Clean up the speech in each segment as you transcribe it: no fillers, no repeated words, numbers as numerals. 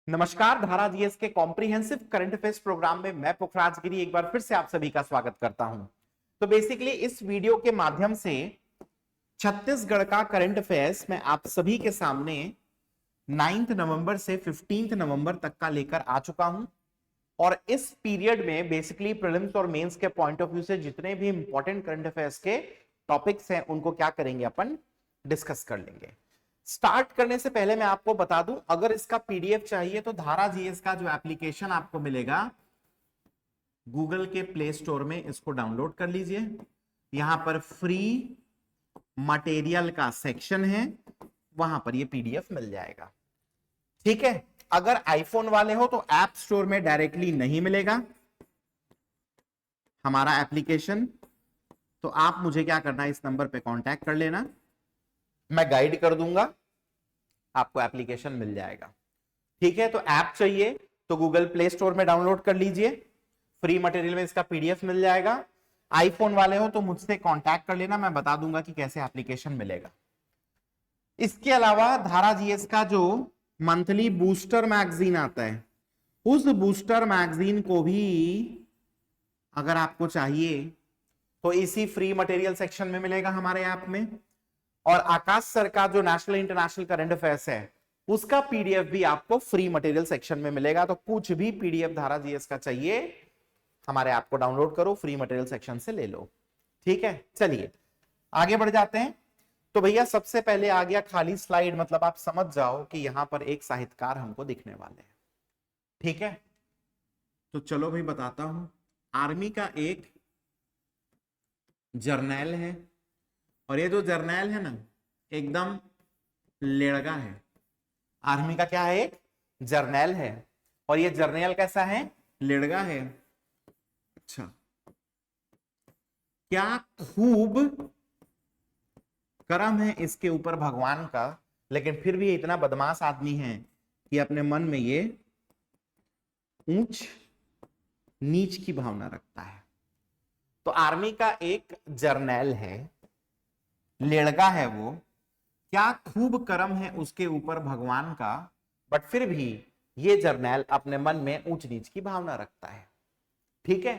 नमस्कार। धारा जीएस के कॉम्प्रिहेंसिव करंट अफेयर्स प्रोग्राम में मैं पुखराज गिरी एक बार फिर से आप सभी का स्वागत करता हूं। तो बेसिकली इस वीडियो के माध्यम से छत्तीसगढ़ का करंट अफेयर्स मैं आप सभी के सामने 9 नवंबर से 15 नवंबर तक का लेकर आ चुका हूं। और इस पीरियड में बेसिकली प्रीलिम्स और मेंस के पॉइंट ऑफ व्यू से जितने भी इंपॉर्टेंट करंट अफेयर्स के टॉपिक्स हैं उनको क्या करेंगे, अपन डिस्कस कर लेंगे। स्टार्ट करने से पहले मैं आपको बता दूं, अगर इसका पीडीएफ चाहिए तो धारा जीएस का जो एप्लीकेशन आपको मिलेगा गूगल के प्ले स्टोर में, इसको डाउनलोड कर लीजिए। यहां पर फ्री मटेरियल का सेक्शन है, वहां पर ये पीडीएफ मिल जाएगा। ठीक है। अगर आईफोन वाले हो तो ऐप स्टोर में डायरेक्टली नहीं मिलेगा हमारा एप्लीकेशन, तो आप मुझे क्या करना है, इस नंबर पे कांटेक्ट कर लेना, मैं गाइड कर दूंगा, आपको एप्लीकेशन मिल जाएगा। ठीक है। तो ऐप चाहिए तो गूगल प्ले स्टोर में डाउनलोड कर लीजिए, फ्री मटेरियल में इसका पीडीएफ मिल जाएगा। आईफोन वाले हो तो मुझसे कांटेक्ट कर लेना, मैं बता दूंगा कि कैसे एप्लीकेशन मिलेगा। इसके अलावा धारा जीएस का जो मंथली बूस्टर मैगजीन आता है, उस बूस्टर मैगजीन को भी अगर आपको चाहिए तो इसी फ्री मटेरियल सेक्शन में मिलेगा हमारे ऐप में। और आकाश सर का जो नेशनल इंटरनेशनल करंट अफेयर्स है उसका पीडीएफ भी आपको फ्री मटेरियल सेक्शन में मिलेगा। तो कुछ भी पीडीएफ धारा जीएस का चाहिए, हमारे ऐप को डाउनलोड करो, फ्री मटेरियल सेक्शन से ले लो। ठीक है। चलिए आगे बढ़ जाते हैं। तो भैया सबसे पहले आ गया खाली स्लाइड, मतलब आप समझ जाओ कि यहां पर एक साहित्यकार हमको दिखने वाले हैं। ठीक है। तो चलो भाई बताता हूं। आर्मी का एक जर्नैल है, और ये जो जर्नैल है ना एकदम लेड़गा है। आर्मी का क्या है, एक जर्नैल है, और ये जर्नैल कैसा है, लेड़गा है। अच्छा, क्या खूब करम है इसके ऊपर भगवान का, लेकिन फिर भी ये इतना बदमाश आदमी है कि अपने मन में ये ऊंच नीच की भावना रखता है। तो आर्मी का एक जर्नैल है, लेड़गा है वो, क्या खूब कर्म है उसके ऊपर भगवान का, बट फिर भी ये जर्नैल अपने मन में ऊंच नीच की भावना रखता है। ठीक है।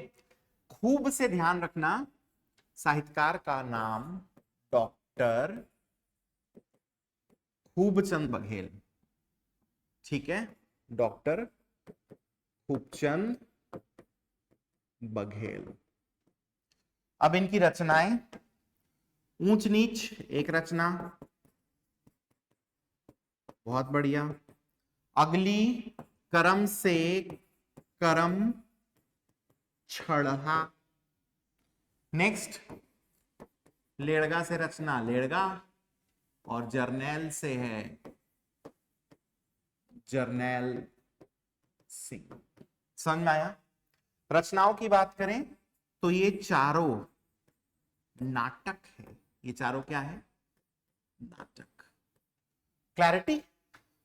खूब से ध्यान रखना, साहित्यकार का नाम डॉक्टर खूबचंद बघेल। ठीक है, डॉक्टर खूबचंद बघेल। अब इनकी रचनाएं, ऊंच नीच एक रचना, बहुत बढ़िया। अगली करम से करम छड़ा। नेक्स्ट लेड़गा से रचना लेड़गा, और जर्नैल से है जर्नैल सिंह। समझ में आया। रचनाओं की बात करें तो ये चारों नाटक है। ये चारों क्या है, नाटक। क्लैरिटी।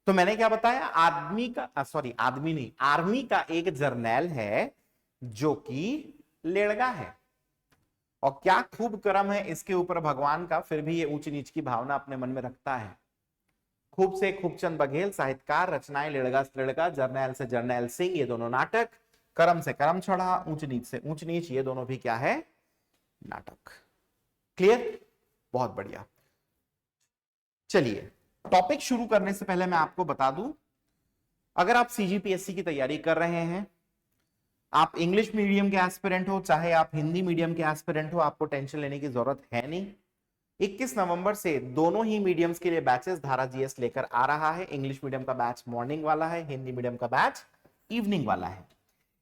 तो मैंने क्या बताया, आदमी का सॉरी आदमी नहीं, आर्मी का एक जर्नैल है जो कि लेड़गा है, और क्या खूब कर्म है इसके ऊपर भगवान का, फिर भी ये ऊंच नीच की भावना अपने मन में रखता है। खूब से खूबचंद बघेल साहित्यकार, रचनाएं लेड़गा से लेड़गा, जर्नैल से जर्नैल सिंह, ये दोनों नाटक। कर्म से कर्म छड़ा, ऊंच नीच से ऊंच नीच, ये दोनों भी क्या है, नाटक। क्लियर, बहुत बढ़िया। चलिए टॉपिक शुरू करने से पहले मैं आपको बता दूं, अगर आप सीजीपीएससी की तैयारी कर रहे हैं, आप इंग्लिश मीडियम के एस्पिरेंट हो चाहे आप हिंदी मीडियम के एस्पिरेंट हो, आपको टेंशन लेने की जरूरत है नहीं। 21 नवंबर से दोनों ही मीडियम्स के लिए बैचेस धारा जीएस लेकर आ रहा है। इंग्लिश मीडियम का बैच मॉर्निंग वाला है, हिंदी मीडियम का बैच इवनिंग वाला है।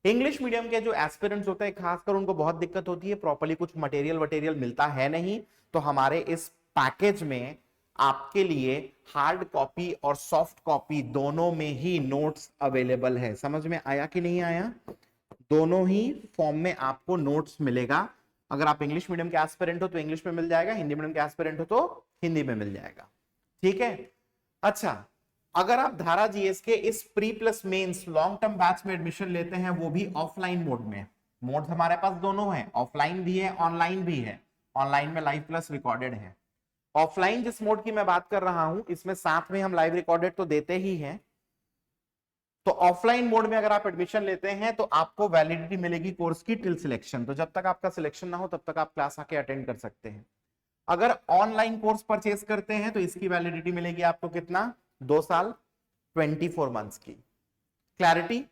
इंग्लिश मीडियम के जो एस्पिरेंट्स होते हैं खासकर उनको बहुत दिक्कत होती है, प्रॉपर्ली कुछ मटेरियल मिलता है नहीं, तो हमारे इस पैकेज में आपके लिए हार्ड कॉपी और सॉफ्ट कॉपी दोनों में ही नोट्स अवेलेबल है। समझ में आया कि नहीं आया, दोनों ही फॉर्म में आपको नोट्स मिलेगा। अगर आप इंग्लिश मीडियम के एस्पिरेंट हो तो इंग्लिश में मिल जाएगा, हिंदी मीडियम के एस्पिरेंट हो तो हिंदी में मिल जाएगा। ठीक है। अच्छा, अगर आप धारा जीएस के इस pre plus mains long term batch में एडमिशन लेते हैं, वो भी ऑफलाइन मोड में, मोड हमारे पास दोनों है, ऑफलाइन भी है ऑनलाइन भी है। ऑनलाइन में लाइव प्लस रिकॉर्डेड है। ऑफलाइन जिस मोड की मैं बात कर रहा हूं, इसमें साथ में हम लाइव रिकॉर्डेड तो देते ही हैं, तो ऑफलाइन मोड में अगर आप एडमिशन लेते हैं तो आपको वैलिडिटी मिलेगी कोर्स की टिल सिलेक्शन, तो जब तक आपका सिलेक्शन ना हो तब तक आप क्लास आके अटेंड कर सकते हैं। अगर ऑनलाइन कोर्स परचेज करते हैं तो इसकी वैलिडिटी मिलेगी आपको कितना, 2 साल 24 मंथ्स की। क्लैरिटी।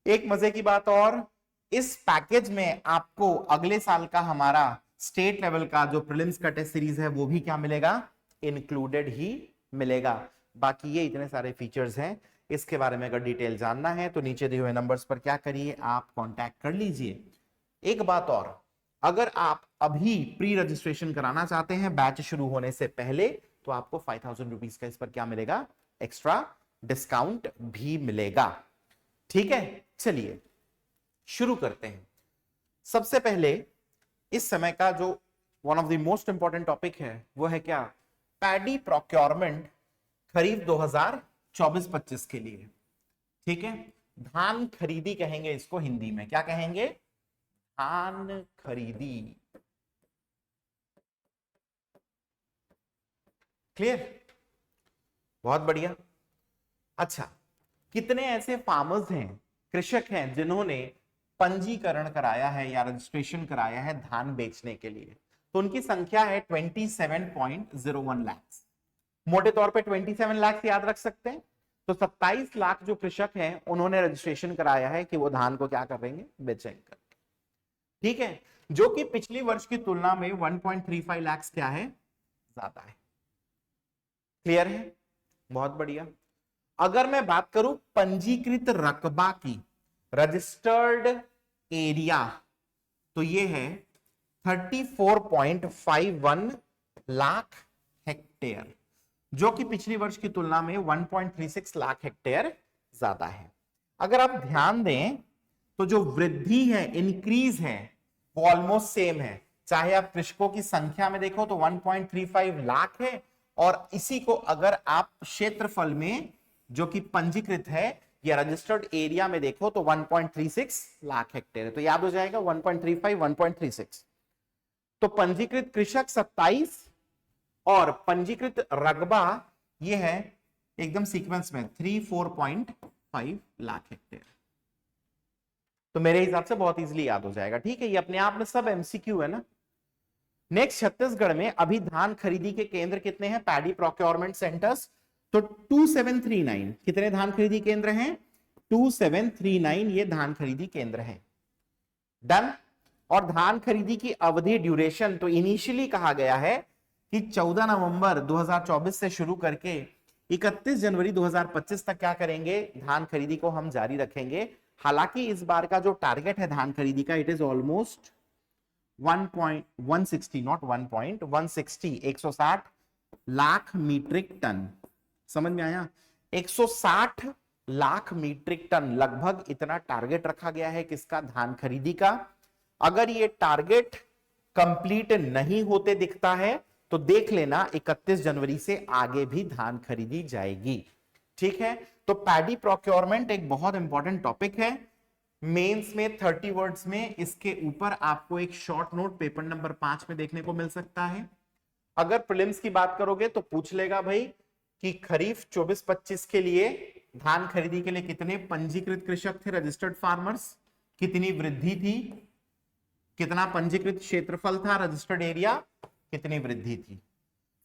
एक मजे की बात और, इस पैकेज में आपको अगले साल का हमारा स्टेट लेवल का जो प्रीलिम्स का टेस्ट सीरीज है वो भी क्या मिलेगा, इंक्लूडेड ही मिलेगा। बाकी ये इतने सारे फीचर्स हैं, इसके बारे में अगर डिटेल जानना है तो नीचे दिए हुए नंबर्स पर क्या करिए, आप कांटेक्ट कर लीजिए। एक बात और, अगर आप अभी प्री रजिस्ट्रेशन कराना चाहते हैं बैच शुरू होने से पहले, तो आपको 5000 रुपीज का इस पर क्या मिलेगा, एक्स्ट्रा डिस्काउंट भी मिलेगा। ठीक है, चलिए शुरू करते हैं। सबसे पहले इस समय का जो one of the most important topic है वो है क्या, पैडी प्रोक्योरमेंट खरीफ 2024-25 के लिए। ठीक है, धान खरीदी कहेंगे इसको हिंदी में, क्या कहेंगे, धान खरीदी। क्लियर, बहुत बढ़िया। अच्छा, कितने ऐसे फार्मर्स हैं, कृषक हैं जिन्होंने पंजीकरण कराया है या रजिस्ट्रेशन कराया है धान बेचने के लिए, तो उनकी संख्या है 27.01 लाख। मोटे तौर पे 27 लाख याद रख सकते हैं, तो 27 लाख जो कृषक हैं उन्होंने रजिस्ट्रेशन कराया है कि वो धान को क्या करेंगे, बेचेंगे। ठीक है, जो कि पिछली वर्ष की तुलना में 1.35 लाख क्या है, ज्यादा है। क्लियर है, बहुत बढ़िया। अगर मैं बात करूं पंजीकृत रकबा की, रजिस्टर्ड एरिया, तो ये है 34.51 लाख हेक्टेयर, जो कि पिछली वर्ष की तुलना में 1.36 लाख हेक्टेयर ज्यादा है। अगर आप ध्यान दें तो जो वृद्धि है, इंक्रीज है, वो ऑलमोस्ट सेम है। चाहे आप कृषकों की संख्या में देखो तो 1.35 लाख है, और इसी को अगर आप क्षेत्रफल में जो कि पंजीकृत है या रजिस्टर्ड एरिया में देखो तो 1.36 लाख हेक्टेयर है, तो याद हो जाएगा 1.35 1.36। तो पंजीकृत कृषक 27 और पंजीकृत रकबा ये है एकदम सीक्वेंस में 34.5 लाख हेक्टेयर। तो मेरे हिसाब से बहुत इजीली याद हो जाएगा। ठीक है, ये अपने आप में सब एमसीक्यू है ना। नेक्स्ट, छत्तीसगढ़ में अभी धान खरीदी के केंद्र कितने हैं, पैडी प्रोक्योरमेंट सेंटर्स, तो 2739 कितने धान खरीदी केंद्र हैं, 2739 ये धान खरीदी केंद्र हैं। डन। और धान खरीदी की अवधि, ड्यूरेशन, तो इनिशियली कहा गया है कि 14 नवंबर 2024 से शुरू करके 31 जनवरी 2025 तक क्या करेंगे, धान खरीदी को हम जारी रखेंगे। हालांकि इस बार का जो टारगेट है धान खरीदी का, it is almost 1.160 not 1.160 160 lakh metric ton. समझ में आया, 160 लाख मीट्रिक टन लगभग इतना टारगेट रखा गया है किसका, धान खरीदी का। अगर ये टारगेट कंप्लीट नहीं होते दिखता है तो देख लेना 31 जनवरी से आगे भी धान खरीदी जाएगी। ठीक है, तो पैडी प्रोक्योरमेंट एक बहुत इंपॉर्टेंट टॉपिक है। मेंस में 30 वर्ड्स में इसके ऊपर आपको एक शॉर्ट नोट पेपर नंबर 5 में देखने को मिल सकता है। अगर प्रीलिम्स की बात करोगे तो पूछ लेगा भाई कि खरीफ 24-25 के लिए धान खरीदी के लिए कितने पंजीकृत कृषक थे, रजिस्टर्ड फार्मर्स, कितनी वृद्धि थी, कितना पंजीकृत क्षेत्रफल था, रजिस्टर्ड एरिया, कितनी वृद्धि थी।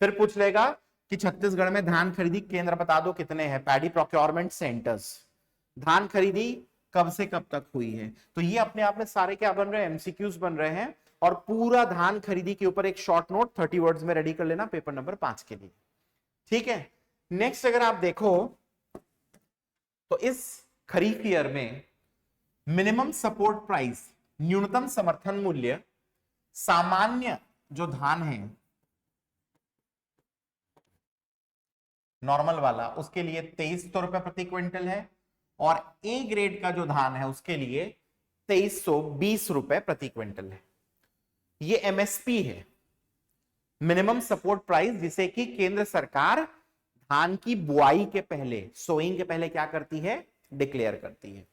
फिर पूछ लेगा कि छत्तीसगढ़ में धान खरीदी केंद्र बता दो कितने हैं, पैडी प्रोक्योरमेंट सेंटर्स, धान खरीदी कब से कब तक हुई है। तो ये अपने आप में सारे क्या बन रहे हैं, एमसीक्यूज बन रहे हैं। और पूरा धान खरीदी के ऊपर एक शॉर्ट नोट 30 वर्ड्स में रेडी कर लेना पेपर नंबर 5 के लिए। ठीक है, नेक्स्ट अगर आप देखो तो इस खरीफ ईयर में मिनिमम सपोर्ट प्राइस, न्यूनतम समर्थन मूल्य, सामान्य जो धान है नॉर्मल वाला, उसके लिए 2300 रुपए प्रति क्विंटल है, और ए ग्रेड का जो धान है उसके लिए 2320 रुपए प्रति क्विंटल है। ये एमएसपी है, मिनिमम सपोर्ट प्राइस, जिसे कि केंद्र सरकार धान की बुआई के पहले, सोइंग के पहले क्या करती है, डिक्लेयर करती है।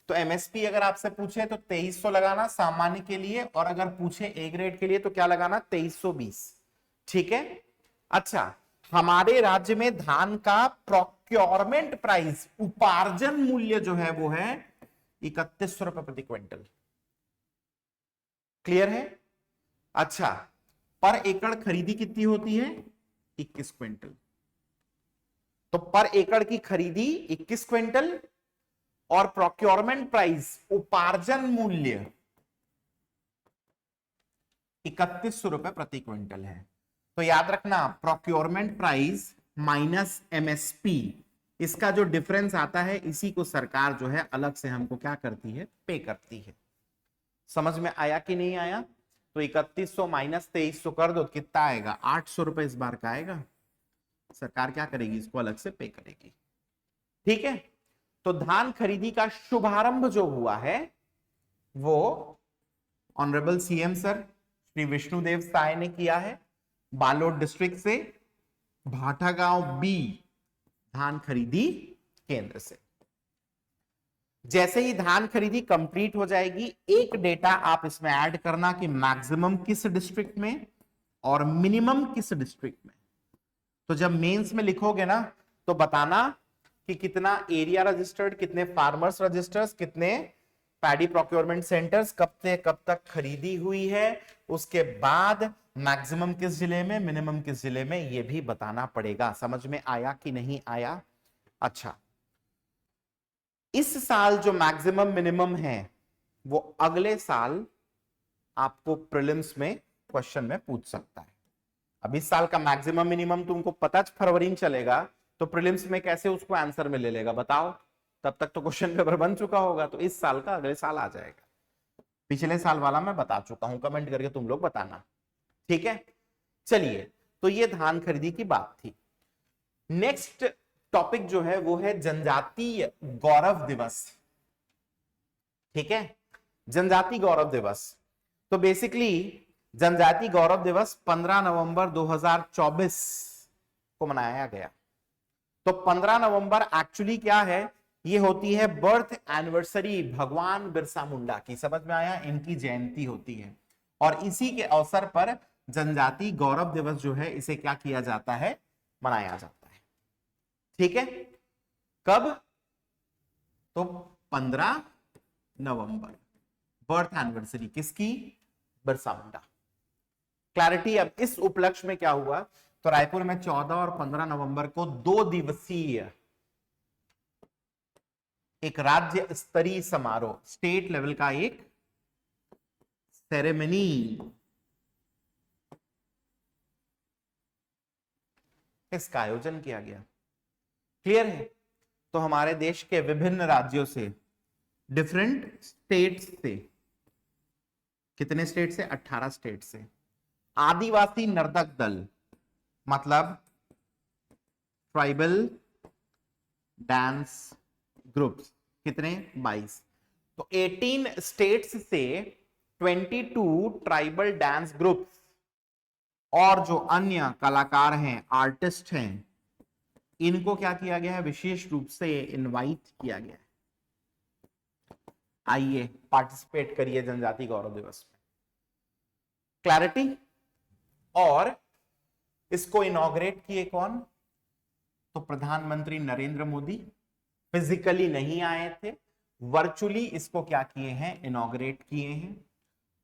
तो एमएसपी अगर आपसे पूछे तो 2300 लगाना सामान्य के लिए, और अगर पूछे ए ग्रेड के लिए तो क्या लगाना, 2320। ठीक है। अच्छा, हमारे राज्य में धान का प्रोक्योरमेंट प्राइस, उपार्जन मूल्य जो है वो है 3100 रुपए प्रति क्विंटल। क्लियर है? अच्छा, पर एकड़ खरीदी कितनी होती है? 21 क्विंटल। तो पर एकड़ की खरीदी 21 क्विंटल और प्रोक्योरमेंट प्राइस, उपार्जन मूल्य 3100 रुपए प्रति क्विंटल है। तो याद रखना, प्रोक्योरमेंट प्राइस माइनस एमएसपी, इसका जो डिफरेंस आता है इसी को सरकार जो है अलग से हमको क्या करती है? पे करती है। समझ में आया कि नहीं आया? तो 3100 माइनस 2300 कर दो, कितना आएगा? 800 रुपए इस बार का आएगा। सरकार क्या करेगी? इसको अलग से पे करेगी। ठीक है? तो धान खरीदी का शुभारंभ जो हुआ है वो honourable CM sir Shri Vishnudeo Sai ने किया है, बालोद डिस्ट्रिक्ट से, भाटागांव बी धान खरीदी केंद्र से। जैसे ही धान खरीदी कंप्लीट हो जाएगी, एक डेटा आप इसमें ऐड करना कि मैक्सिमम किस डिस्ट्रिक्ट में और मिनिमम किस डिस्ट्रिक्ट में। तो जब मेंस में लिखोगे ना तो बताना कि कितना एरिया रजिस्टर्ड, कितने फार्मर्स रजिस्टर्स, कितने पैडी प्रोक्योरमेंट सेंटर्स, कब से कब तक खरीदी हुई है, उसके बाद मैक्सिमम किस जिले में, मिनिमम किस जिले में, यह भी बताना पड़ेगा। समझ में आया कि नहीं आया? अच्छा, इस साल जो मैक्सिमम मिनिमम है वो अगले साल आपको प्रीलिम्स में क्वेश्चन में पूछ सकता है। अब इस साल का मैक्सिमम मिनिमम तुमको पता फरवरी में चलेगा, तो प्रीलिम्स में कैसे उसको आंसर में ले लेगा बताओ? तब तक तो क्वेश्चन पेपर बन चुका होगा। तो इस साल का अगले साल आ जाएगा। पिछले साल वाला मैं बता चुका हूं, कमेंट करके तुम लोग बताना। ठीक है, चलिए, तो ये धान खरीदी की बात थी। नेक्स्ट टॉपिक जो है वो है जनजातीय गौरव दिवस। ठीक है, जनजाति गौरव दिवस। तो बेसिकली जनजाति गौरव दिवस 15 नवंबर 2024 को मनाया गया। तो 15 नवंबर एक्चुअली क्या है? ये होती है बर्थ एनिवर्सरी भगवान बिरसा मुंडा की। समझ में आया? इनकी जयंती होती है और इसी के अवसर पर जनजाति गौरव दिवस जो है इसे क्या किया जाता है? मनाया जाता है। ठीक है, कब? तो 15 नवंबर, बर्थ एनिवर्सरी किसकी? बिरसा मुंडा। क्लैरिटी। अब इस उपलक्ष्य में क्या हुआ? तो रायपुर में 14 और 15 नवंबर को 2 दिवसीय एक राज्य स्तरीय समारोह, स्टेट लेवल का एक सेरेमनी इसका आयोजन किया गया। क्लियर है? तो हमारे देश के विभिन्न राज्यों से, डिफरेंट स्टेट्स से, कितने स्टेट से? 18 स्टेट से आदिवासी नर्तक दल, मतलब ट्राइबल डांस ग्रुप्स, कितने? 22। तो 18 स्टेट्स से 22 ट्राइबल डांस ग्रुप्स और जो अन्य कलाकार हैं, आर्टिस्ट हैं, इनको क्या किया गया है? विशेष रूप से इनवाइट किया गया है। आइए पार्टिसिपेट करिए जनजाति गौरव दिवस में। क्लैरिटी। और इसको इनॉग्रेट किए कौन? तो प्रधानमंत्री नरेंद्र मोदी फिजिकली नहीं आए थे, वर्चुअली इसको क्या किए हैं? इनॉग्रेट किए हैं।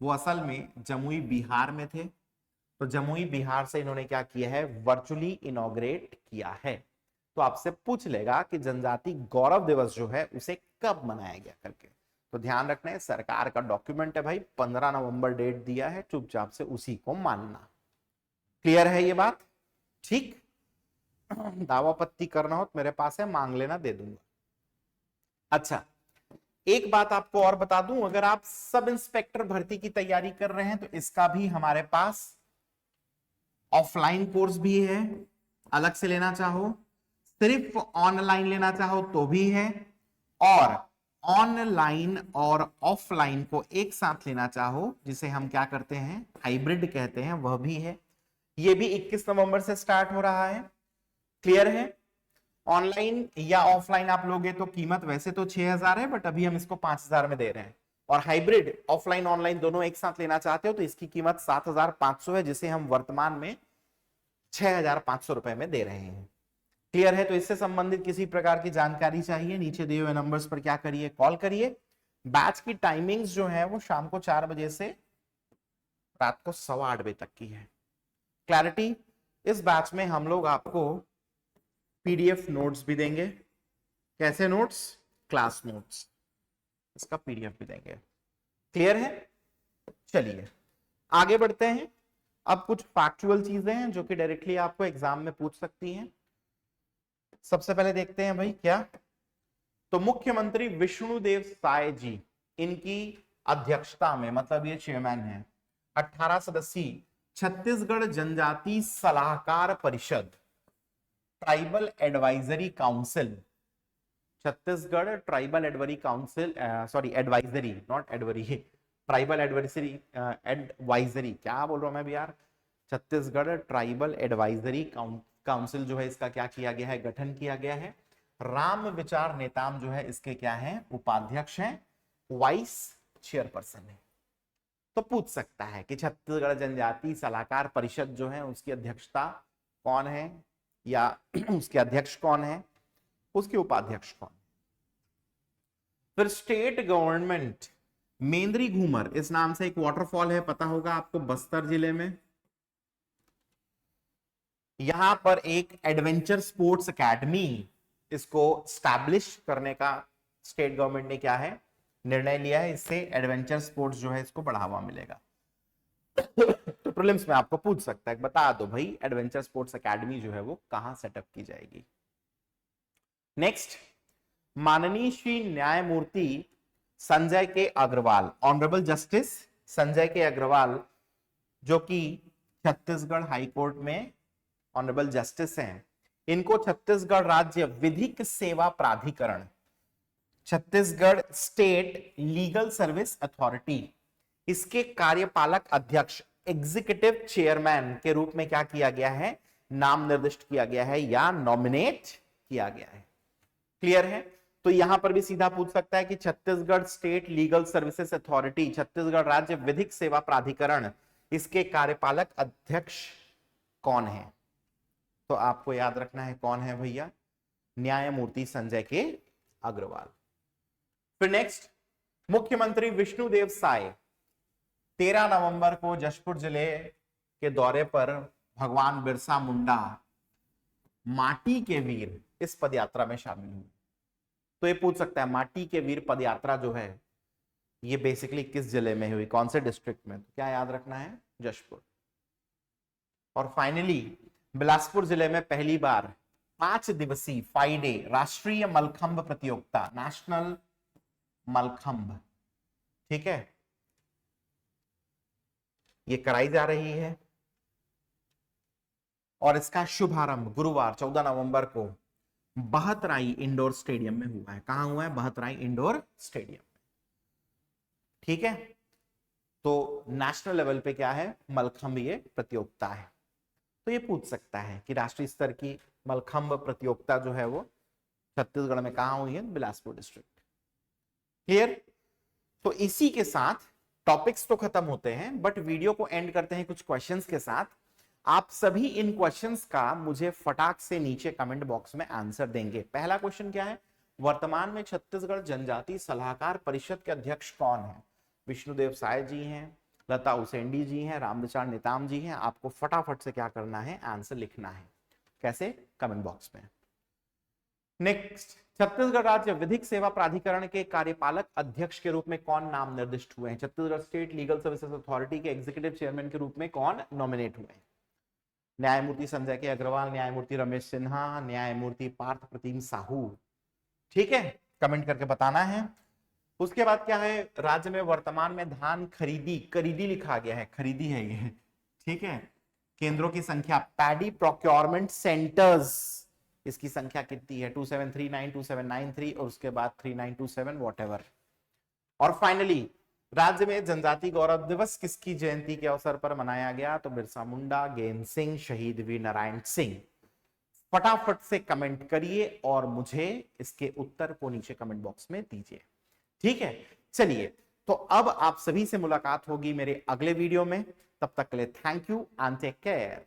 वो असल में जमुई बिहार में थे, तो जमुई बिहार से इन्होंने क्या किया है? वर्चुअली इनॉग्रेट किया है। तो आपसे पूछ लेगा कि जनजाति गौरव दिवस जो है उसे कब मनाया गया करके। तो ध्यान रखना है, सरकार का डॉक्यूमेंट है भाई, 15 नवंबर डेट दिया है, चुपचाप से उसी को मानना। क्लियर है ये बात? ठीक। दावापत्ती करना हो तो मेरे पास है, मांग लेना, दे दूंगा। अच्छा, एक बात आपको और बता दूं, अगर आप सब इंस्पेक्टर भर्ती की तैयारी कर रहे हैं तो इसका भी हमारे पास ऑफलाइन कोर्स भी है, अलग से लेना चाहो, सिर्फ ऑनलाइन लेना चाहो तो भी है, और ऑनलाइन और ऑफलाइन को एक साथ लेना चाहो, जिसे हम क्या करते हैं? हाइब्रिड कहते हैं, वह भी है। यह भी 21 नवंबर से स्टार्ट हो रहा है। क्लियर है? ऑनलाइन या ऑफलाइन आप लोगे तो कीमत वैसे तो 6000 है, बट अभी हम इसको 5000 में दे रहे हैं। और हाइब्रिड ऑफलाइन ऑनलाइन दोनों एक साथ लेना चाहते हो तो इसकी कीमत 7500 है, जिसे हम वर्तमान में 6500 रुपए में दे रहे हैं। क्लियर है? तो इससे संबंधित किसी प्रकार की जानकारी चाहिए, नीचे दिए हुए नंबर्स पर क्या करिए, कॉल करिए। बैच की टाइमिंग्स जो है वो शाम को 4 बजे से रात को 8:15 बजे तक की है। क्लैरिटी, इस बैच में हम लोग आपको पीडीएफ नोट्स भी देंगे। कैसे नोट्स? क्लास नोट्स, इसका पीडीएफ भी देंगे। क्लियर है? चलिए आगे बढ़ते हैं। अब कुछ फैक्चुअल चीजें हैं जो कि डायरेक्टली आपको एग्जाम में पूछ सकती हैं। सबसे पहले देखते हैं भाई क्या, तो मुख्यमंत्री विष्णुदेव साय जी, इनकी अध्यक्षता में, मतलब ये चेयरमैन है, 18 सदस्यीय छत्तीसगढ़ जनजाति सलाहकार परिषद, tribal advisory council, Chhattisgarh tribal advery council, sorry advisory, not advery, tribal advisory, advisory क्या बोल रहा हूं मैं भी यार, छत्तीसगढ़ ट्राइबल एडवाइजरी काउंसिल जो है इसका क्या किया गया है, गठन किया गया है। राम विचार नेताम जो है इसके क्या है, उपाध्यक्ष हैं, वाइस चेयरपर्सन है। तो पूछ सकता है कि छत्तीसगढ़ जनजाति सलाहकार परिषद जो है उसकी अध्यक्षता कौन है, या उसके अध्यक्ष कौन है, उसके उपाध्यक्ष कौन। फिर स्टेट गवर्नमेंट, मेंद्री घूमर इस नाम से एक वाटरफॉल है, पता होगा आपको, बस्तर जिले में। यहां पर एक एडवेंचर स्पोर्ट्स एकेडमी इसको स्टैब्लिश करने का स्टेट गवर्नमेंट ने क्या है, निर्णय लिया है। इससे एडवेंचर स्पोर्ट्स जो है इसको बढ़ावा मिलेगा। तो प्रीलिम्स में आपको पूछ सकता है, बता दो भाई एडवेंचर स्पोर्ट्स एकेडमी जो है वो कहां सेटअप की जाएगी। नेक्स्ट, माननीय श्री न्यायमूर्ति संजय के अग्रवाल, ऑनरेबल जस्टिस संजय के अग्रवाल, जो कि छत्तीसगढ़ हाईकोर्ट में ऑनरेबल जस्टिस हैं, इनको छत्तीसगढ़ राज्य विधिक सेवा प्राधिकरण, Chhattisgarh state legal service authority, इसके कार्यपालक अध्यक्ष, एग्जीक्यूटिव चेयरमैन के रूप में क्या किया गया है, नाम निर्दिष्ट किया गया है या नॉमिनेट किया गया है। क्लियर है? तो यहां पर भी सीधा पूछ सकता है कि Chhattisgarh state legal services authority, Chhattisgarh राज्य विधिक सेवा प्राधिकरण, इसके कार्यपालक अध्यक्ष कौन है? तो आपको याद रखना है कौन है भैया, न्यायमूर्ति संजय के अग्रवाल। फिर नेक्स्ट, मुख्यमंत्री विष्णुदेव साय 13 नवंबर को जशपुर जिले के दौरे पर भगवान बिरसा मुंडा माटी के वीर इस पदयात्रा में शामिल हुए। तो ये पूछ सकता है माटी के वीर पदयात्रा जो है ये बेसिकली किस जिले में हुई, कौन से डिस्ट्रिक्ट में? तो क्या याद रखना है, जशपुर। और फाइनली बिलासपुर जिले में पहली बार 5 दिवसीय 5 डे राष्ट्रीय मलखंभ प्रतियोगिता, नेशनल मलखंभ, ठीक है, ये कराई जा रही है। और इसका शुभारंभ गुरुवार 14 नवंबर को बहतराई इंडोर स्टेडियम में हुआ है। कहां हुआ है? बहतराई इंडोर स्टेडियम, ठीक है। तो नेशनल लेवल पे क्या है, मलखंभ ये प्रतियोगिता है। तो ये पूछ सकता है कि राष्ट्रीय स्तर की मलखंभ प्रतियोगिता जो है वो छत्तीसगढ़ में कहां हुई है? बिलासपुर डिस्ट्रिक्ट। क्लियर? तो इसी के साथ टॉपिक्स तो खत्म होते हैं, बट वीडियो को एंड करते हैं कुछ क्वेश्चंस के साथ। आप सभी इन क्वेश्चंस का मुझे फटाक से नीचे कमेंट बॉक्स में आंसर देंगे। पहला क्वेश्चन क्या है, वर्तमान में छत्तीसगढ़ जनजाति सलाहकार परिषद के अध्यक्ष कौन है? विष्णुदेव साय जी हैं, लता उसेंडी जी हैं, रामविचार नेताम जी हैं। आपको फटाफट से क्या करना है, आंसर लिखना है। कैसे? कमेंट बॉक्स में। नेक्स्ट, छत्तीसगढ़ राज्य विधिक सेवा प्राधिकरण के कार्यपालक अध्यक्ष के रूप में कौन नाम निर्दिष्ट हुए हैं? Chhattisgarh state legal services authority के एग्जीक्यूटिव चेयरमैन के रूप में कौन नॉमिनेट हुए हैं? न्यायमूर्ति संजय के अग्रवाल, न्यायमूर्ति रमेश सिन्हा, न्यायमूर्ति पार्थ प्रतिम साहू। ठीक है, कमेंट करके बताना है। उसके बाद क्या है, राज्य में वर्तमान में धान खरीदी, खरीदी लिखा गया है, खरीदी है ये, ठीक है। केंद्रों की संख्या, पैडी प्रोक्योरमेंट सेंटर्स, इसकी संख्या कितनी है? 2739, 2793 और उसके बाद 3927 वॉटएवर। और फाइनली राज्य में जनजाति गौरव दिवस किसकी जयंती के अवसर पर मनाया गया? तो बिरसा मुंडा, गेंद सिंह, शहीद वीर नारायण सिंह। फटाफट से कमेंट करिए और मुझे इसके उत्तर को नीचे कमेंट बॉक्स में दीजिए, ठीक है। चलिए, तो अब आप सभी से मुलाकात होगी मेरे अगले वीडियो में। तब तक के लिए thank you and take care.